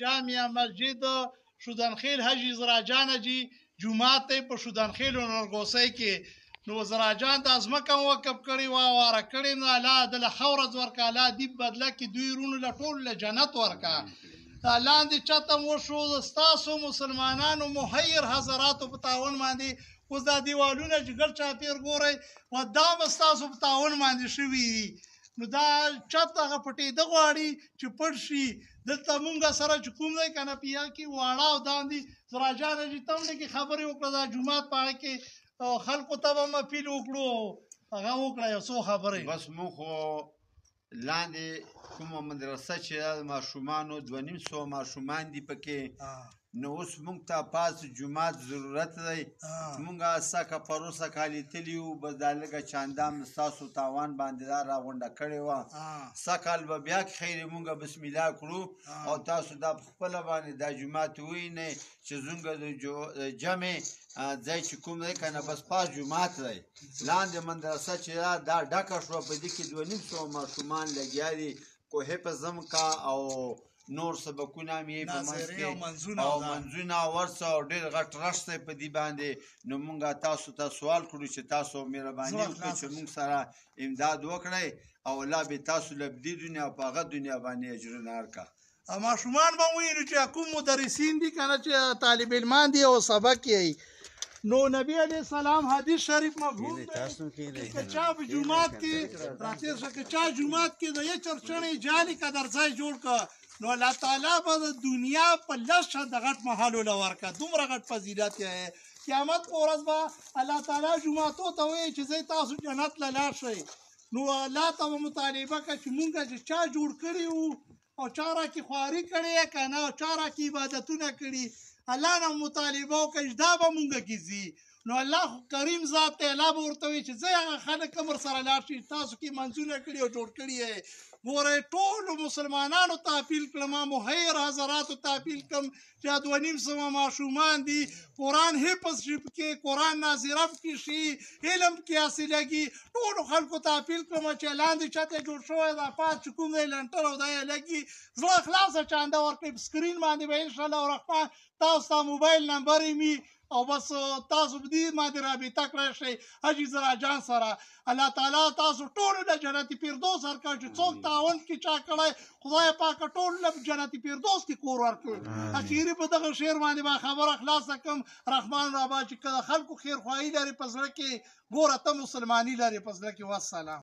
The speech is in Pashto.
جامع مسجد شودنخیل حاجی زراجان جی جمعات ته په شودنخیل نورګوسۍ کې نو زراجان د ازمکه وقف کړي وا واره کړي نو الله د خورز ورکا الله دی بدله کې دوی رونو له ټول له جنت ورکا لاندې چاته مو شو تاسو مسلمانانو محیر حضرات په تعاون باندې اوس دا دیوالونه چې ګل چاپیر ګورئ و دا تاسو په تعاون باندې شوي نو دا چاته هغه پټې د غواړي چې پټ شي دلته مونږ سره چې کوم دی کنه پیا کې واړه او داندې زراجان چې تم کې خبرې وکړه دا جمعات پاره کې خلکو ته به مفیل وکړو هغه وکړه یو څو خبرې بس مونږ خو لاندې کومه مدرسه چې د ماشومانو 250 ماشومان دي پکې نو اوس مونږ ته پاس جمعات ضرورت دی مونږ سکه پروسه کالی تلیو بس دا لږه چاندام ستاسو تاوان باندې دا راغونډه کړې وه سکال به بیا خیر مونږ بسم الله کړو او تاسو دا په خپله باندې دا جمعات ووینئ چې زموږ د جمع ځای چې کوم دی که نه بس پاس جمعات دی لاندې مدرسه چې دا ډکه شوه په دې کې 250 ماشومان لګیا دي کوهی په ځمکه او نور سبقونه مې په منځ کې او منځونه ورڅه او ډېر غټ رش دی په دې باندې نو مونږ تاسو ته سوال کړو چې تاسو مهرباني وکړئ چې مونږ سره امداد وکړئ او الله به تاسو له دې دنیا په هغه دنیا باندې اجرونه ورکړي ماشومان به ووینو چې کوم مدرسین دي که نه چې طالب علمان دي او سبق یې نو نبی علیہ السلام حدیث شریف مفهوم دی که چا په جمعات کې راتیر شه که چا جمعات کې د یو چرچڼې جالي که درځای جوړ که نو الله تعالی به د دنیا په لشه د غټ محل له ورکړه دومره غټ فضیلت یې قیامت په ورځ به الله تعالی جمعاتو ته وایي چې زه تاسو جنت له لاړ شئ نو الله ته به مطالبه که چې مونږ چې چا جوړ کړي وو او چا راکې خواري کړې که نه او چا راکې عبادتونه کړي الله نه مطالبه وکړي دا به مونږ کې ځي نو الله کریم ذات دی الله به ورته وایي چې زه هغه خلک قبر سره لاړ شي تاسو کې منځونه کړي او جوړ کړي یې ګورئ ټولو مسلمانانو ته اپیل کړم محیر حضراتو ته اپیل کړم چې 250 ماشومان دي قرآن حفظ شي پکې قرآن ناظره پکې شي علم پکې حاصلېږي ټولو خلکو ته اپیل کړم چې لاندې چاته جوړ شوی دا پات چې کوم دی لنټر او دا یې لګي زړه خلاصه چانده ورکړئ په سکرین باندې به انشاءالله الرحمن تاسو ته موبایل نمبر یې مي او بس تاسو په دې باندې رابطه کړی شئ حاجي زراجان سره الله تعالی تاسو ټولو له جنت فردوس ورکړي چې څوک تعاون کې چا کړی خدای پاک ټولو له جنت فردوس کې کور ورکړي اخیری په دغه شعر باندې به خبره خلاصه کړم رحمان ربا چې کله خلکو خیر خواهي لري په زړه کې ګوره ته مسلماني لري په زړه کې والسلام